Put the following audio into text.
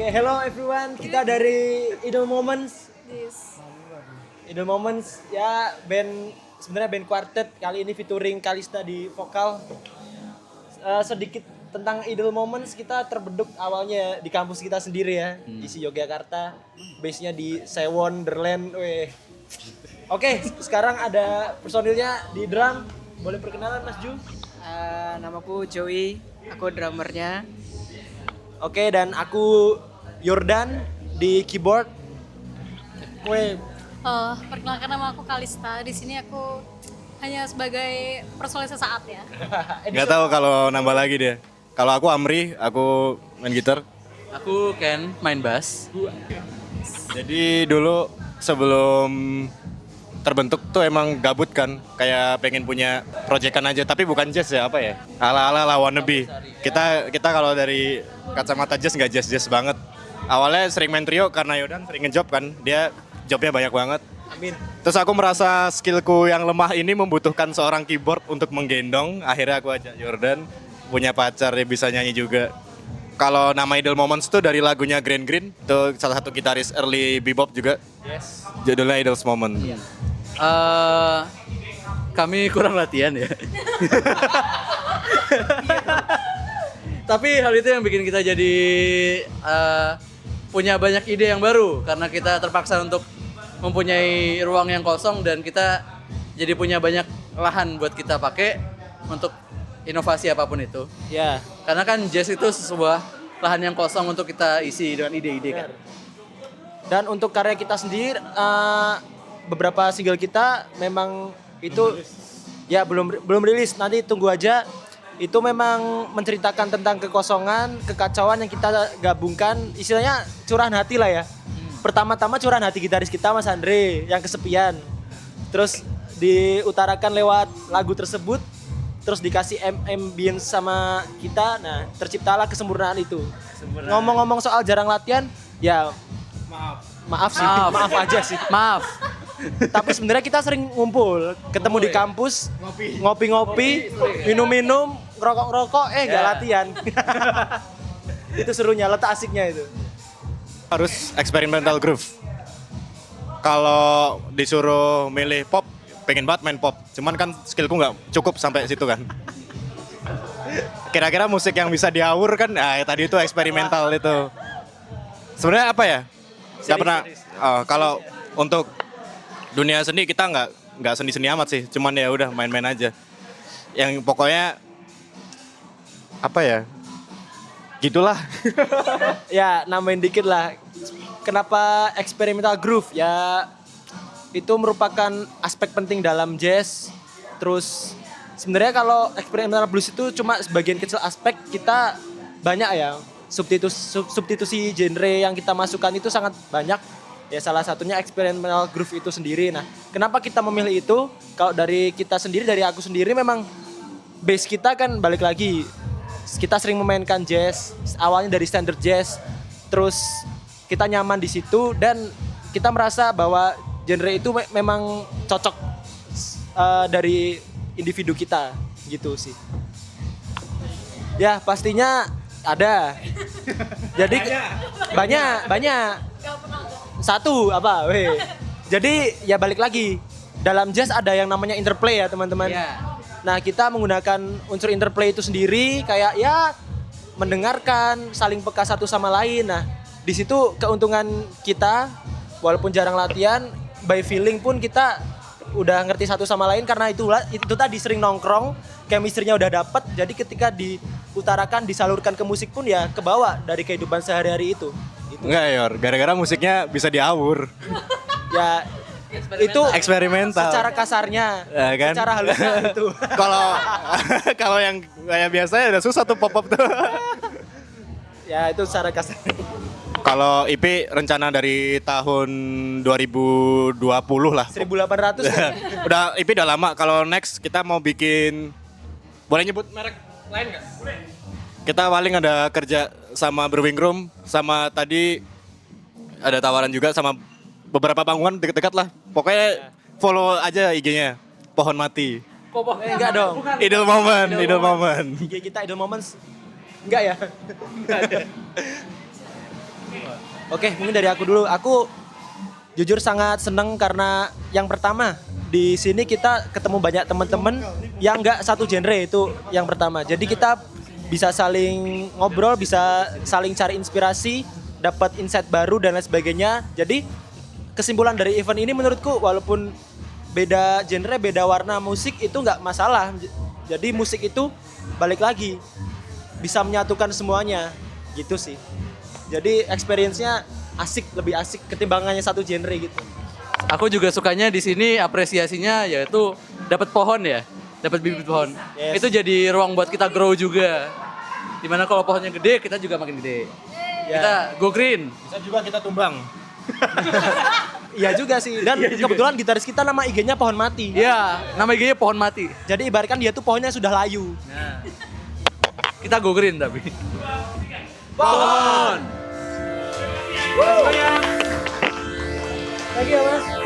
Oke, hello everyone. Kita dari Idol Moments. This. Idol Moments ya sebenarnya band quartet, kali ini featuring Kalista di vokal. Sedikit tentang Idol Moments, kita terbentuk awalnya di kampus kita sendiri ya, di Yogyakarta. Base-nya di Sewonderland. Oke, sekarang ada personilnya di drum. Boleh perkenalan Mas Ju? Namaku Joey, aku drummernya. Oke, dan aku Yordan di keyboard. Perkenalkan nama aku Kalista. Di sini aku hanya sebagai personil sesaat ya. Nggak tahu kalau nambah lagi dia. Kalau aku Amri, aku main gitar. Aku Ken, main bass. Jadi dulu sebelum terbentuk tuh emang gabut kan, kayak pengen punya proyekan aja, tapi bukan jazz ya, apa ya? Ala-ala lawan wannabe. Kita kalau dari kacamata jazz nggak jazz banget. Awalnya sering main trio karena Yodan sering ngejob kan, dia jobnya banyak banget. Amin. Terus aku merasa skillku yang lemah ini membutuhkan seorang keyboard untuk menggendong. Akhirnya aku ajak Jordan, punya pacar dia bisa nyanyi juga. Kalau nama Idol Moments tuh dari lagunya Green Green, itu salah satu gitaris early bebop juga. Yes. Judulnya Idol's Moment. Kami kurang latihan ya. Tapi hal itu yang bikin kita jadi punya banyak ide yang baru karena kita terpaksa untuk mempunyai ruang yang kosong dan kita jadi punya banyak lahan buat kita pakai untuk inovasi apapun itu. Ya. Karena kan jazz itu sebuah lahan yang kosong untuk kita isi dengan ide-ide kan. Dan untuk karya kita sendiri, beberapa single kita memang itu ya belum rilis. Nanti tunggu aja. Itu memang menceritakan tentang kekosongan, kekacauan yang kita gabungkan, istilahnya curahan hati lah ya. Pertama-tama curahan hati gitaris kita Mas Andre yang kesepian. Terus diutarakan lewat lagu tersebut, terus dikasih ambience sama kita. Nah, terciptalah kesempurnaan itu. Ngomong-ngomong soal jarang latihan, ya maaf sih, maaf aja sih. Maaf. Tapi sebenarnya kita sering ngumpul, ketemu di kampus, ngopi-ngopi, minum-minum, ngerokok-ngerokok, nggak latihan. Itu serunya, letak asiknya itu. Harus experimental groove. Kalau disuruh milih pop, pengen banget main pop. Cuman kan skillku nggak cukup sampai situ kan. Kira-kira musik yang bisa diaur kan, tadi itu eksperimental itu. Sebenarnya apa ya? Nggak pernah. Kalau untuk dunia seni kita nggak seni amat sih, cuman ya udah main-main aja. Yang pokoknya apa ya? Gitulah. Ya, nambahin dikit lah. Kenapa experimental groove? Ya, itu merupakan aspek penting dalam jazz. Terus sebenarnya kalau experimental blues itu cuma sebagian kecil aspek, kita banyak ya. Substitusi genre yang kita masukkan itu sangat banyak. Ya salah satunya experimental groove itu sendiri. Nah, kenapa kita memilih itu? Kalau dari kita sendiri, dari aku sendiri memang base kita kan balik lagi. Kita sering memainkan jazz, awalnya dari standard jazz. Terus kita nyaman di situ dan kita merasa bahwa genre itu memang cocok dari individu kita gitu sih. Ya, pastinya ada. Jadi banyak. Satu apa? Jadi ya balik lagi. Dalam jazz ada yang namanya interplay ya teman-teman. Nah, kita menggunakan unsur interplay itu sendiri kayak ya mendengarkan, saling peka satu sama lain. Nah, di situ keuntungan kita walaupun jarang latihan, by feeling pun kita udah ngerti satu sama lain karena itu tadi sering nongkrong, chemistry-nya udah dapet. Jadi ketika diutarakan, disalurkan ke musik pun ya kebawa dari kehidupan sehari-hari itu. Enggak Yor, gara-gara musiknya bisa diaur. Ya itu Eksperimental. secara kasarnya, Ya kan? secara halusnya itu. Kalau yang kayak biasanya udah susah tuh pop-up tuh. Ya itu secara kasar. Kalau IP rencana dari tahun 2020 lah. 1800 kan? Udah IP udah lama. Kalau next kita mau bikin, boleh nyebut merek lain nggak? Kita paling ada kerja sama Brewing Room, sama tadi ada tawaran juga sama beberapa panggungan dekat-dekat lah. Pokoknya follow aja IG-nya, Pohon Mati. Enggak dong. Idol Moment. IG kita Idol Moments. Enggak ya? Oke, mungkin dari aku dulu. Aku jujur sangat seneng karena yang pertama di sini kita ketemu banyak teman-teman yang nggak satu genre, itu yang pertama. Jadi kita bisa saling ngobrol, bisa saling cari inspirasi, dapat insight baru dan lain sebagainya. Jadi kesimpulan dari event ini menurutku walaupun beda genre, beda warna musik itu nggak masalah. Jadi musik itu balik lagi bisa menyatukan semuanya gitu sih. Jadi experience-nya asik, lebih asik ketimbangannya satu genre gitu. Aku juga sukanya di sini apresiasinya yaitu dapat pohon ya, dapat bibit pohon. Yes. Itu jadi ruang buat kita grow juga. Dimana kalau pohonnya gede, kita juga makin gede. Ya. Kita go green. Bisa juga kita tumbang. Iya juga sih. Dan kebetulan gitaris kita nama IG-nya Pohon Mati. Ya, nama IG-nya pohon mati. Jadi ibaratkan dia tuh pohonnya sudah layu. Nah. Kita go green tapi. Pohon. Thank you, Mas.